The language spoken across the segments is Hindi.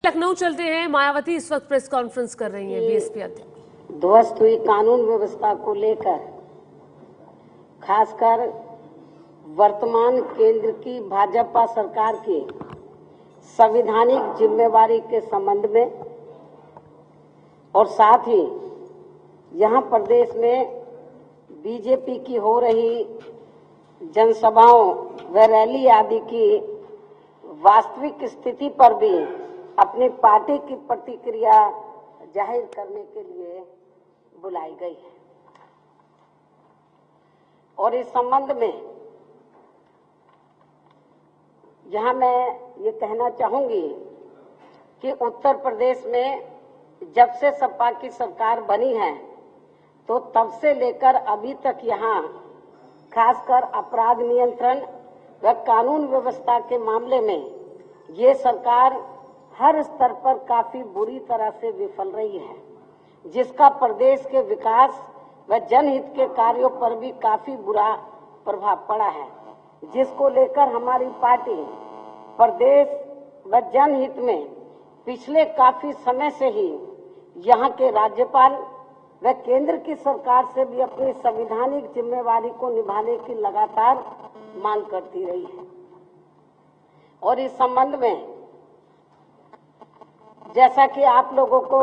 लखनऊ चलते हैं। मायावती इस वक्त प्रेस कॉन्फ्रेंस कर रही हैं। बीएसपी अध्यक्ष ध्वस्त हुई कानून व्यवस्था को लेकर खासकर वर्तमान केंद्र की भाजपा सरकार की संवैधानिक जिम्मेवारी के संबंध में और साथ ही यहां प्रदेश में बीजेपी की हो रही जनसभाओं व रैली आदि की वास्तविक स्थिति पर भी अपनी पार्टी की प्रतिक्रिया जाहिर करने के लिए बुलाई गई है। और इस संबंध में यहां मैं ये कहना चाहूंगी कि उत्तर प्रदेश में जब से सपा की सरकार बनी है तो तब से लेकर अभी तक यहां खासकर अपराध नियंत्रण व कानून व्यवस्था के मामले में ये सरकार हर स्तर पर काफी बुरी तरह से विफल रही है, जिसका प्रदेश के विकास व जनहित के कार्यों पर भी काफी बुरा प्रभाव पड़ा है, जिसको लेकर हमारी पार्टी प्रदेश व जनहित में पिछले काफी समय से ही यहाँ के राज्यपाल व केंद्र की सरकार से भी अपनी संवैधानिक जिम्मेवारी को निभाने की लगातार मांग करती रही है। और इस संबंध में जैसा कि आप लोगों को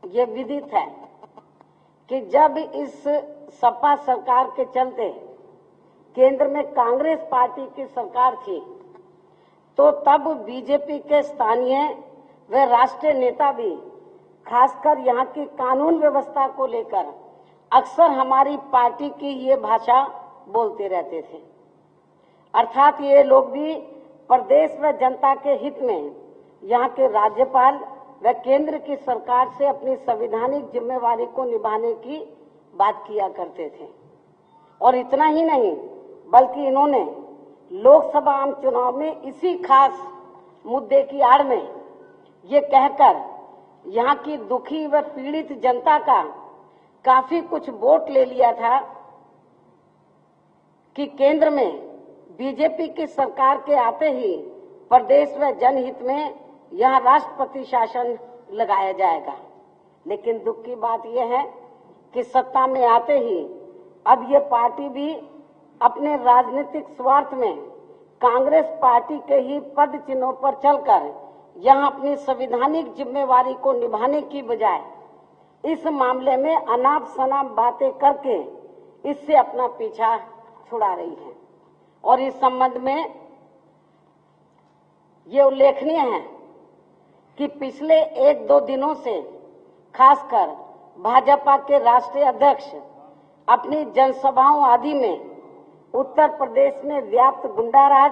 ये विदित है कि जब इस सपा सरकार के चलते केंद्र में कांग्रेस पार्टी की सरकार थी तो तब बीजेपी के स्थानीय व राष्ट्रीय नेता भी खासकर यहाँ की कानून व्यवस्था को लेकर अक्सर हमारी पार्टी की ये भाषा बोलते रहते थे। अर्थात ये लोग भी प्रदेश व जनता के हित में यहाँ के राज्यपाल व केंद्र की सरकार से अपनी संवैधानिक जिम्मेवारी को निभाने की बात किया करते थे। और इतना ही नहीं बल्कि इन्होंने लोकसभा आम चुनाव में इसी खास मुद्दे की आड़ में ये कहकर यहाँ की दुखी व पीड़ित जनता का काफी कुछ वोट ले लिया था कि केंद्र में बीजेपी की सरकार के आते ही प्रदेश व जनहित में यहाँ राष्ट्रपति शासन लगाया जाएगा। लेकिन दुख की बात यह है कि सत्ता में आते ही अब ये पार्टी भी अपने राजनीतिक स्वार्थ में कांग्रेस पार्टी के ही पद चिन्हों पर चलकर यहाँ अपनी संवैधानिक जिम्मेवारी को निभाने की बजाय इस मामले में अनाप शनाप बातें करके इससे अपना पीछा छुड़ा रही है। और इस संबंध में ये उल्लेखनीय है कि पिछले 1-2 दिनों से खासकर भाजपा के राष्ट्रीय अध्यक्ष अपनी जनसभाओं आदि में उत्तर प्रदेश में व्याप्त गुंडाराज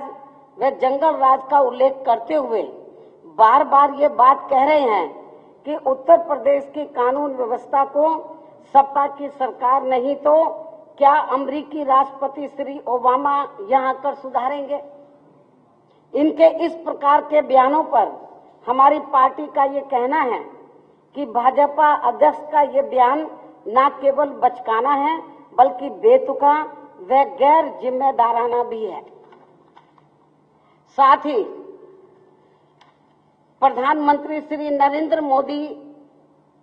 व जंगल राज का उल्लेख करते हुए बार बार ये बात कह रहे हैं कि उत्तर प्रदेश की कानून व्यवस्था को सपा की सरकार नहीं तो क्या अमेरिकी राष्ट्रपति श्री ओबामा यहाँ कर सुधारेंगे। इनके इस प्रकार के बयानों पर हमारी पार्टी का ये कहना है कि भाजपा अध्यक्ष का ये बयान न केवल बचकाना है बल्कि बेतुका व गैर जिम्मेदाराना भी है। साथ ही प्रधानमंत्री श्री नरेंद्र मोदी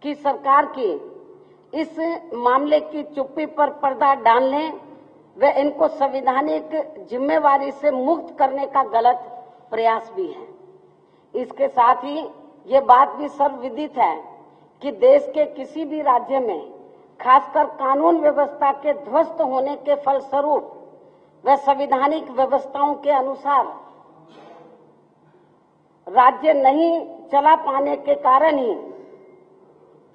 की सरकार की इस मामले की चुप्पी पर पर्दा डालने व इनको संवैधानिक जिम्मेवारी से मुक्त करने का गलत प्रयास भी है। इसके साथ ही ये बात भी सर्वविदित है कि देश के किसी भी राज्य में खासकर कानून व्यवस्था के ध्वस्त होने के फलस्वरूप व संवैधानिक व्यवस्थाओं के अनुसार राज्य नहीं चला पाने के कारण ही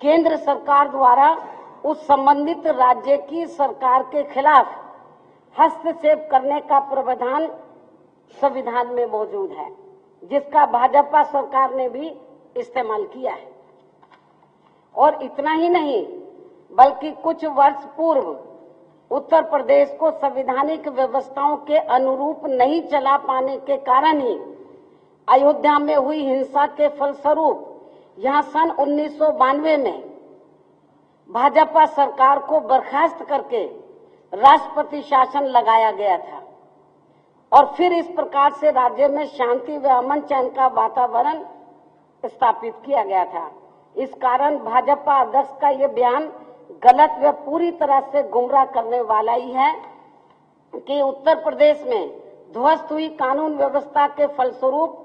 केंद्र सरकार द्वारा उस संबंधित राज्य की सरकार के खिलाफ हस्तक्षेप करने का प्रावधान संविधान में मौजूद है, जिसका भाजपा सरकार ने भी इस्तेमाल किया है। और इतना ही नहीं बल्कि कुछ वर्ष पूर्व उत्तर प्रदेश को संवैधानिक व्यवस्थाओं के अनुरूप नहीं चला पाने के कारण ही अयोध्या में हुई हिंसा के फलस्वरूप यहाँ सन 1992 में भाजपा सरकार को बर्खास्त करके राष्ट्रपति शासन लगाया गया था और फिर इस प्रकार से राज्य में शांति व अमन चैन का वातावरण स्थापित किया गया था। इस कारण भाजपा अध्यक्ष का ये बयान गलत व पूरी तरह से गुमराह करने वाला ही है कि उत्तर प्रदेश में ध्वस्त हुई कानून व्यवस्था के फलस्वरूप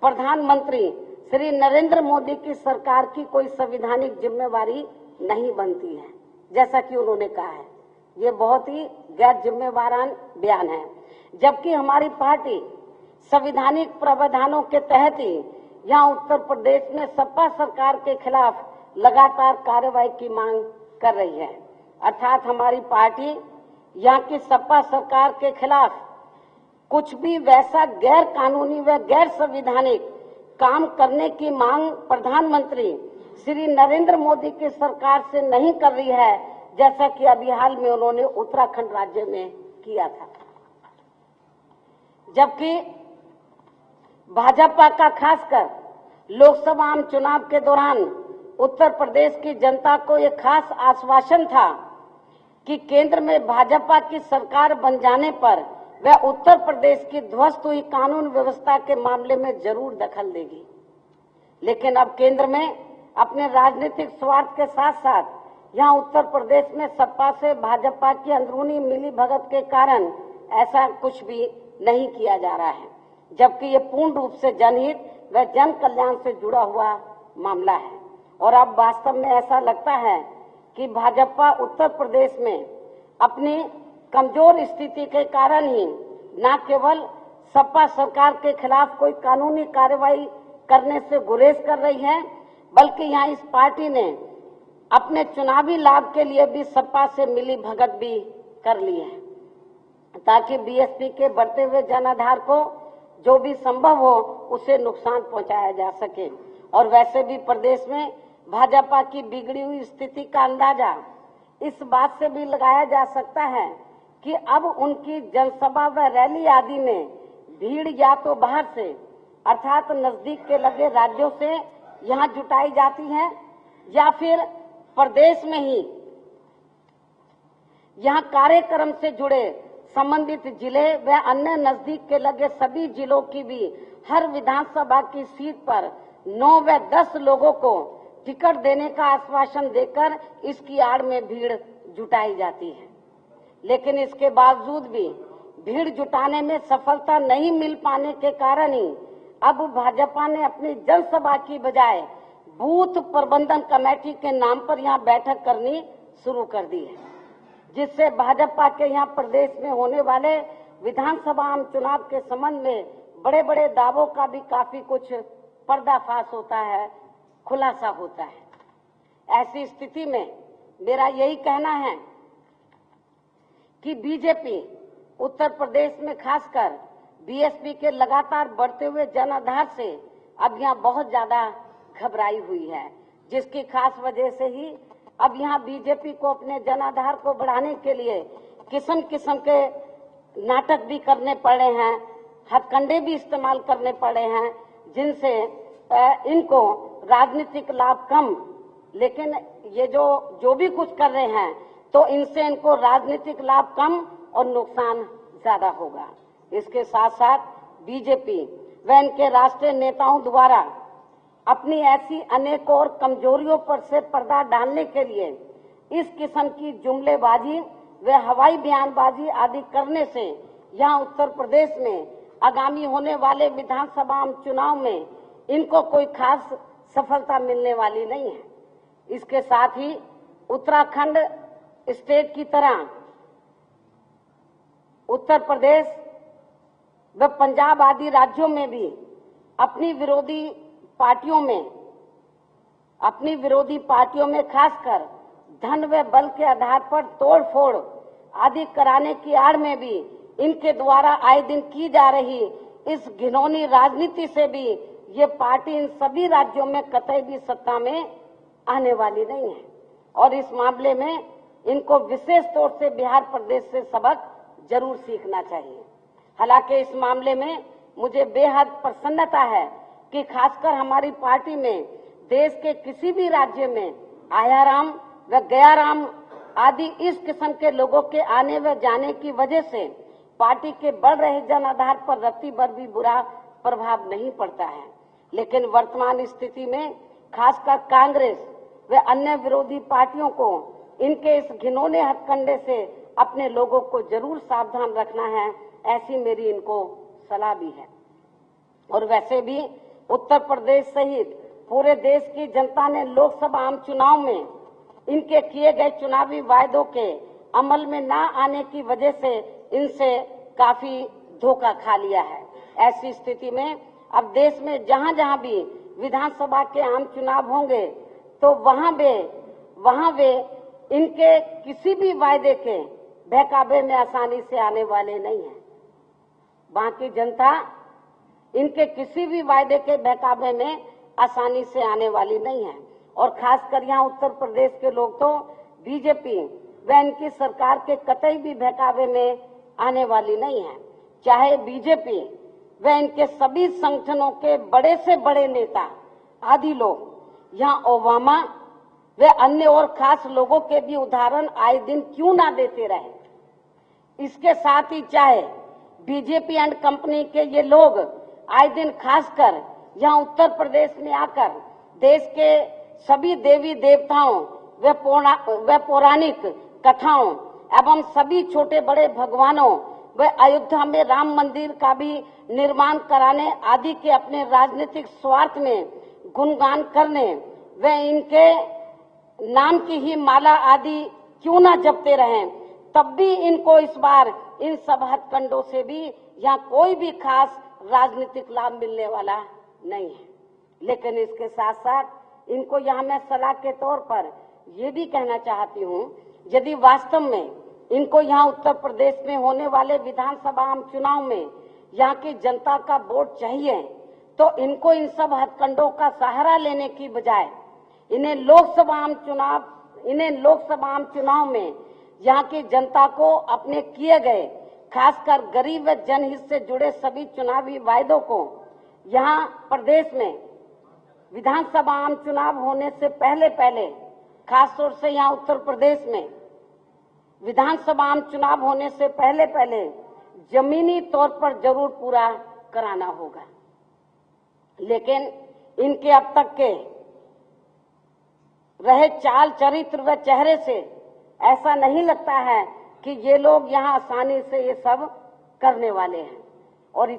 प्रधानमंत्री श्री नरेंद्र मोदी की सरकार की कोई संवैधानिक जिम्मेवारी नहीं बनती है, जैसा कि उन्होंने कहा है। ये बहुत ही गैर जिम्मेवारान बयान है, जबकि हमारी पार्टी संवैधानिक प्रावधानों के तहत ही यहाँ उत्तर प्रदेश में सपा सरकार के खिलाफ लगातार कार्रवाई की मांग कर रही है। अर्थात हमारी पार्टी यहाँ की सपा सरकार के खिलाफ कुछ भी वैसा गैर कानूनी व गैर संवैधानिक काम करने की मांग प्रधानमंत्री श्री नरेंद्र मोदी की सरकार से नहीं कर रही है, जैसा कि अभी हाल में उन्होंने उत्तराखंड राज्य में किया था। जबकि भाजपा का खासकर लोकसभा आम चुनाव के दौरान उत्तर प्रदेश की जनता को एक खास आश्वासन था कि केंद्र में भाजपा की सरकार बन जाने पर वह उत्तर प्रदेश की ध्वस्त हुई कानून व्यवस्था के मामले में जरूर दखल देगी। लेकिन अब केंद्र में अपने राजनीतिक स्वार्थ के साथ साथ यहाँ उत्तर प्रदेश में सपा से भाजपा की अंदरूनी मिलीभगत के कारण ऐसा कुछ भी नहीं किया जा रहा है, जबकि ये पूर्ण रूप से जनहित व जन कल्याण से जुड़ा हुआ मामला है। और अब वास्तव में ऐसा लगता है कि भाजपा उत्तर प्रदेश में अपनी कमजोर स्थिति के कारण ही न केवल सपा सरकार के खिलाफ कोई कानूनी कार्रवाई करने से गुरेज कर रही है, बल्कि यहाँ इस पार्टी ने अपने चुनावी लाभ के लिए भी सपा से मिली भगत भी कर ली है, ताकि बीएसपी के बढ़ते हुए जनाधार को जो भी संभव हो उसे नुकसान पहुंचाया जा सके। और वैसे भी प्रदेश में भाजपा की बिगड़ी हुई स्थिति का अंदाजा इस बात से भी लगाया जा सकता है कि अब उनकी जनसभा व रैली आदि में भीड़ या तो बाहर से अर्थात नजदीक के लगे राज्यों से यहाँ जुटाई जाती है, या फिर प्रदेश में ही यहाँ कार्यक्रम से जुड़े संबंधित जिले व अन्य नजदीक के लगे सभी जिलों की भी हर विधानसभा की सीट पर 9 व 10 लोगों को टिकट देने का आश्वासन देकर इसकी आड़ में भीड़ जुटाई जाती है। लेकिन इसके बावजूद भी भीड़ जुटाने में सफलता नहीं मिल पाने के कारण ही अब भाजपा ने अपनी जनसभा की बजाय बूथ प्रबंधन कमेटी के नाम पर यहाँ बैठक करनी शुरू कर दी है, जिससे भाजपा के यहाँ प्रदेश में होने वाले विधानसभा आम चुनाव के संबंध में बड़े बड़े दावों का भी काफी कुछ पर्दाफाश होता है, खुलासा होता है। ऐसी स्थिति में मेरा यही कहना है कि बीजेपी उत्तर प्रदेश में खासकर बीएसपी के लगातार बढ़ते हुए जनाधार से अब यहाँ बहुत ज्यादा घबराई हुई है, जिसकी खास वजह से ही अब यहाँ बीजेपी को अपने जनाधार को बढ़ाने के लिए किस्म किस्म के नाटक भी करने पड़े हैं, हथकंडे भी इस्तेमाल करने पड़े हैं, जिनसे इनको राजनीतिक लाभ कम, लेकिन ये जो भी कुछ कर रहे हैं तो इनसे इनको राजनीतिक लाभ कम और नुकसान ज्यादा होगा। इसके साथ साथ बीजेपी व इनके राष्ट्रीय नेताओं द्वारा अपनी ऐसी अनेक और कमजोरियों पर से पर्दा डालने के लिए इस किस्म की जुमलेबाजी व हवाई बयानबाजी आदि करने से यहाँ उत्तर प्रदेश में आगामी होने वाले विधानसभा चुनाव में इनको कोई खास सफलता मिलने वाली नहीं है। इसके साथ ही उत्तराखंड स्टेट की तरह उत्तर प्रदेश व पंजाब आदि राज्यों में भी अपनी विरोधी पार्टियों में खासकर धन व बल के आधार पर तोड़ फोड़ आदि कराने की आड़ में भी इनके द्वारा आए दिन की जा रही इस घिनौनी राजनीति से भी ये पार्टी इन सभी राज्यों में कतई भी सत्ता में आने वाली नहीं है। और इस मामले में इनको विशेष तौर से बिहार प्रदेश से सबक जरूर सीखना चाहिए। हालांकि इस मामले में मुझे बेहद प्रसन्नता है कि खासकर हमारी पार्टी में देश के किसी भी राज्य में आयाराम व गयाराम आदि इस किस्म के लोगों के आने व जाने की वजह से पार्टी के बढ़ रहे जन आधार पर रत्ती भर भी बुरा प्रभाव नहीं पड़ता है। लेकिन वर्तमान स्थिति में खासकर कांग्रेस व अन्य विरोधी पार्टियों को इनके इस घिनौने हथकंडे से अपने लोगों को जरूर सावधान रखना है, ऐसी मेरी इनको सलाह भी है। और वैसे भी उत्तर प्रदेश सहित पूरे देश की जनता ने लोकसभा आम चुनाव में इनके किए गए चुनावी वायदों के अमल में न आने की वजह से इनसे काफी धोखा खा लिया है। ऐसी स्थिति में अब देश में जहां जहां भी विधानसभा के आम चुनाव होंगे तो वहां वे इनके किसी भी वायदे के बहकावे में आसानी से आने वाले नहीं हैं। वहां की जनता इनके किसी भी वायदे के बहकावे में आसानी से आने वाली नहीं है। और खासकर यहाँ उत्तर प्रदेश के लोग तो बीजेपी व इनकी सरकार के कतई भी बहकावे में आने वाली नहीं है। चाहे बीजेपी व इनके सभी संगठनों के बड़े से बड़े नेता आदि लोग यहाँ ओबामा व अन्य और खास लोगों के भी उदाहरण आए दिन क्यों ना देते रहे। इसके साथ ही चाहे बीजेपी एंड कंपनी के ये लोग आए दिन खासकर यहाँ उत्तर प्रदेश में आकर देश के सभी देवी देवताओं व पौराणिक कथाओं एवं सभी छोटे बड़े भगवानों व अयोध्या में राम मंदिर का भी निर्माण कराने आदि के अपने राजनीतिक स्वार्थ में गुणगान करने व इनके नाम की ही माला आदि क्यों ना जपते रहें, तब भी इनको इस बार इन सब हथकंडों से भी यहाँ कोई भी खास राजनीतिक लाभ मिलने वाला नहीं है। लेकिन इसके साथ साथ इनको यहाँ मैं सलाह के तौर पर ये भी कहना चाहती हूँ, यदि वास्तव में इनको यहाँ उत्तर प्रदेश में होने वाले विधानसभा आम चुनाव में यहाँ की जनता का वोट चाहिए तो इनको इन सब हथकंडों का सहारा लेने की बजाय इन्हें लोकसभा आम चुनाव में यहाँ की जनता को अपने किए गए खासकर गरीब व जनहित से जुड़े सभी चुनावी वायदों को यहाँ प्रदेश में विधानसभा आम चुनाव होने से पहले खास तौर से यहाँ उत्तर प्रदेश में विधानसभा आम चुनाव होने से पहले जमीनी तौर पर जरूर पूरा कराना होगा। लेकिन इनके अब तक के रहे चाल चरित्र व चेहरे से ऐसा नहीं लगता है कि ये लोग यहाँ आसानी से ये सब करने वाले हैं। और